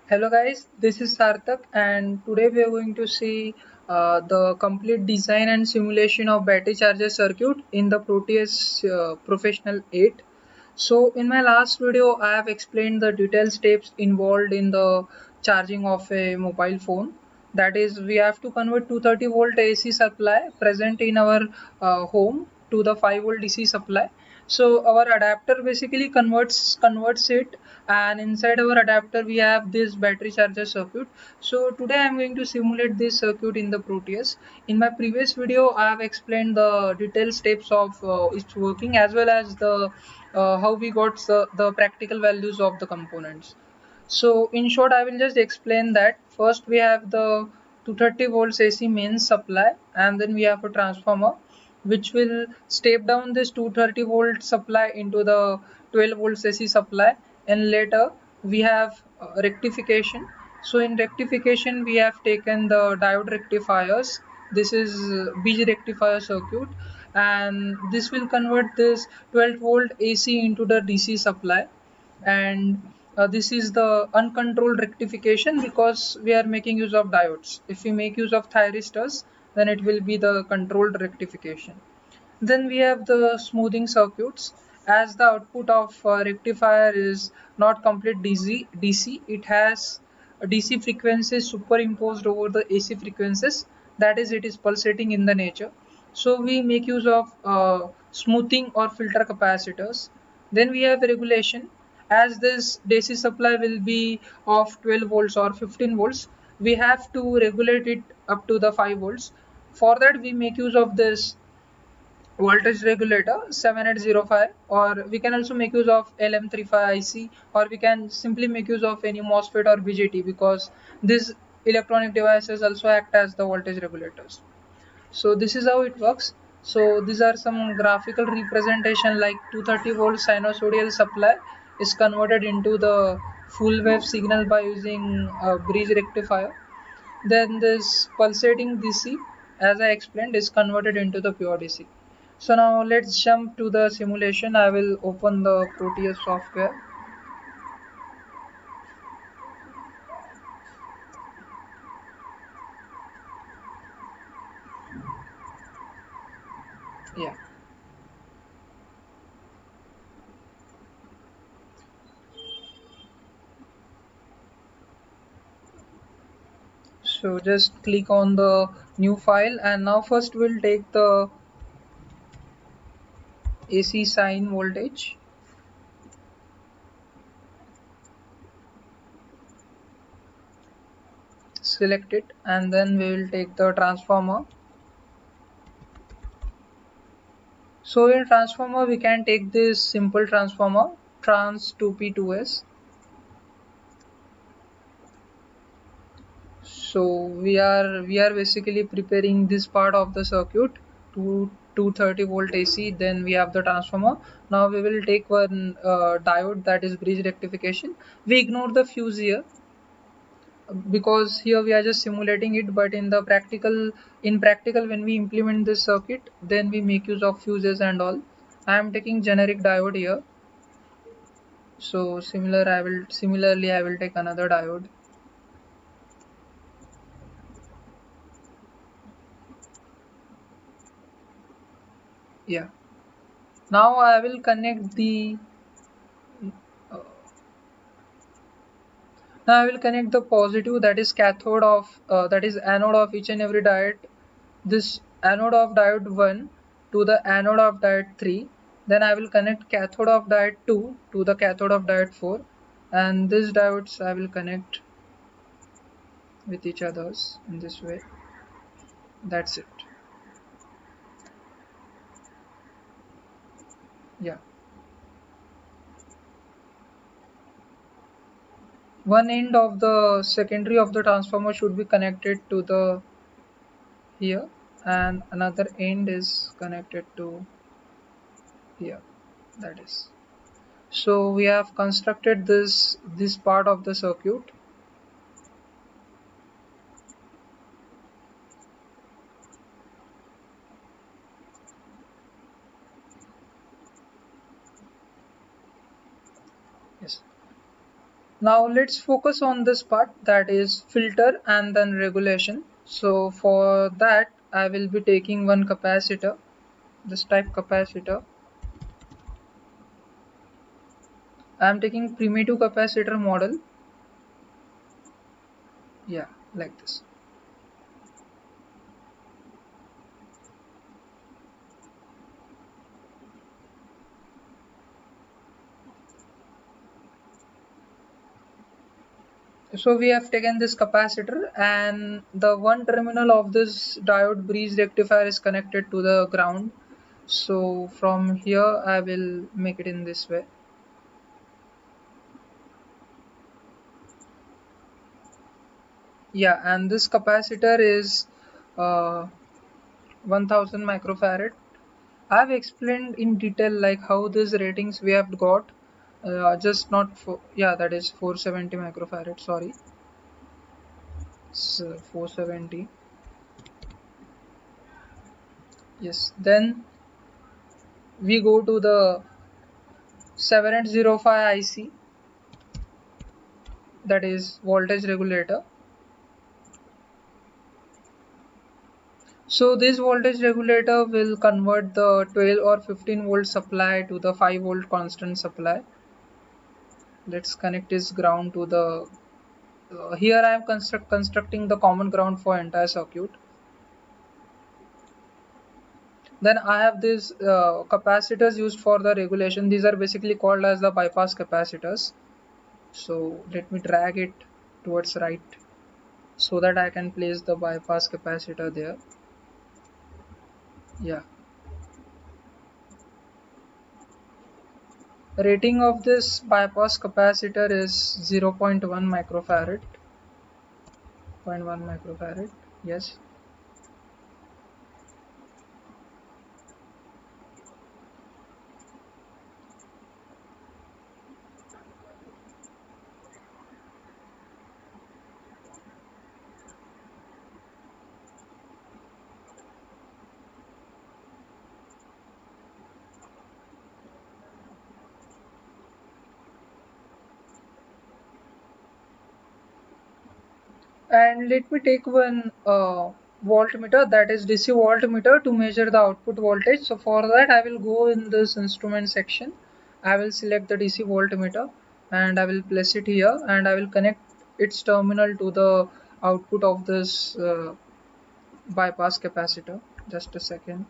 Hello guys, this is Sarthak and today we are going to see the complete design and simulation of battery charger circuit in the Proteus Professional 8. So in my last video I have explained the detailed steps involved in the charging of a mobile phone. That is, we have to convert 230 volt AC supply present in our home to the 5 volt DC supply. So our adapter basically converts it, and inside our adapter we have this battery charger circuit. So today I am going to simulate this circuit in the Proteus. In my previous video I have explained the detailed steps of its working, as well as the how we got the practical values of the components. So in short, I will just explain that. First we have the 230 volts AC mains supply, and then we have a transformer which will step down this 230 volt supply into the 12 volts AC supply, and later we have rectification. So in rectification we have taken the diode rectifiers. This is BG rectifier circuit, and this will convert this 12 volt AC into the DC supply. And this is the uncontrolled rectification because we are making use of diodes. If we make use of thyristors, then it will be the controlled rectification. Then we have the smoothing circuits. As the output of rectifier is not complete DC, it has DC frequencies superimposed over the AC frequencies. That is, it is pulsating in the nature. So we make use of smoothing or filter capacitors. Then we have regulation. As this DC supply will be of 12 volts or 15 volts, we have to regulate it up to the 5 volts. For that, we make use of this voltage regulator 7805, or we can also make use of LM35IC, or we can simply make use of any MOSFET or BJT, because these electronic devices also act as the voltage regulators. So this is how it works. So these are some graphical representation, like 230 volt sinusoidal supply is converted into the full wave signal by using a bridge rectifier. Then this pulsating DC, as I explained, is converted into the pure DC. So now let's jump to the simulation. I will open the Proteus software. Yeah. So just click on the new file, and now first we'll take the AC sine voltage. Select it, and then we will take the transformer. So in transformer we can take this simple transformer, trans 2p2s. So we are basically preparing this part of the circuit to 230 volt AC. Then we have the transformer. Now we will take one diode, that is bridge rectification. We ignore the fuse here because here we are just simulating it, but in practical when we implement this circuit, then we make use of fuses and all. I am taking generic diode here. So similarly I will take another diode. Yeah. Now I will connect the uh, now I will connect the positive, that is that is anode of each and every diode. This anode of diode 1 to the anode of diode 3. Then I will connect cathode of diode 2 to the cathode of diode 4, and these diodes I will connect with each others in this way. That's it. Yeah. One end of the secondary of the transformer should be connected to the here, and another end is connected to here. That is. So we have constructed this part of the circuit. Yes. Now let's focus on this part, that is filter and then regulation. So for that I will be taking one capacitor, this type capacitor. I am taking primitive capacitor model. Yeah, like this. So we have taken this capacitor and the one terminal of this diode bridge rectifier is connected to the ground. So from here I will make it in this way. Yeah, and this capacitor is uh, 1000 microfarad. I've explained in detail like how these ratings we have got. Just not for, yeah, that is 470 microfarad, sorry. It's 470. Yes, then we go to the 7805 IC, that is voltage regulator. So this voltage regulator will convert the 12 or 15 volt supply to the 5 volt constant supply. Let's connect this ground to the here I am constructing the common ground for entire circuit. Then I have these capacitors used for the regulation. These are basically called as the bypass capacitors. So let me drag it towards right so that I can place the bypass capacitor there. Yeah. Rating of this bypass capacitor is 0.1 microfarad. Zero point 0.1 microfarad. Yes. And let me take one voltmeter, that is DC voltmeter, to measure the output voltage. So for that I will go in this instrument section. I will select the DC voltmeter and I will place it here and I will connect its terminal to the output of this bypass capacitor. Just a second.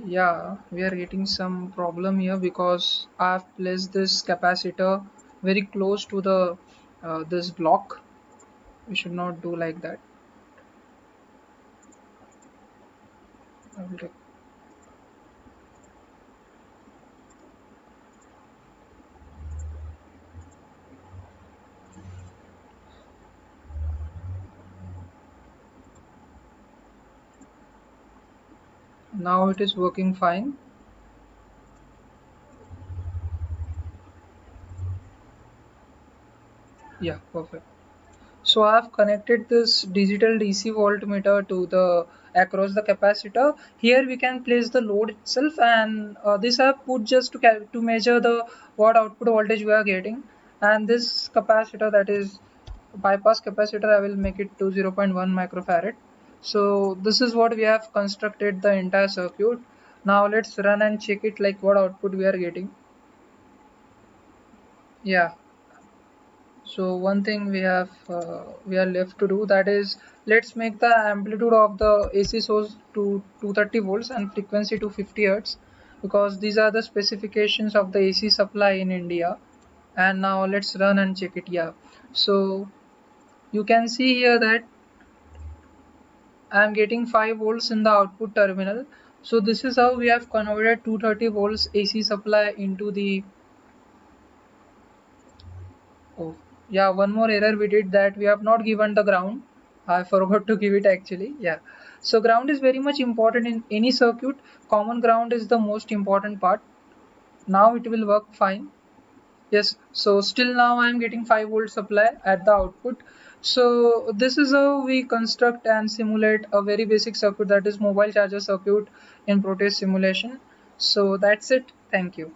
Yeah, we are getting some problem here because I've placed this capacitor very close to the this block. We should not do like that. I will take. Now it is working fine. Yeah, perfect. So I have connected this digital DC voltmeter to the across the capacitor. Here we can place the load itself, and this I have put just to measure the what output voltage we are getting. And this capacitor, that is bypass capacitor, I will make it to 0.1 microfarad. So this is what we have constructed the entire circuit. Now let's run and check it like what output we are getting. Yeah. So one thing we are left to do, that is let's make the amplitude of the AC source to 230 volts and frequency to 50 hertz, because these are the specifications of the AC supply in India. And now let's run and check it. Yeah. So you can see here that I am getting 5 volts in the output terminal. So this is how we have converted 230 volts AC supply into the. Oh, yeah, one more error we did, that we have not given the ground. I forgot to give it actually. Yeah. So ground is very much important in any circuit. Common ground is the most important part. Now it will work fine. Yes, so still now I am getting 5 volt supply at the output. So this is how we construct and simulate a very basic circuit, that is mobile charger circuit, in Proteus simulation. So that's it. Thank you.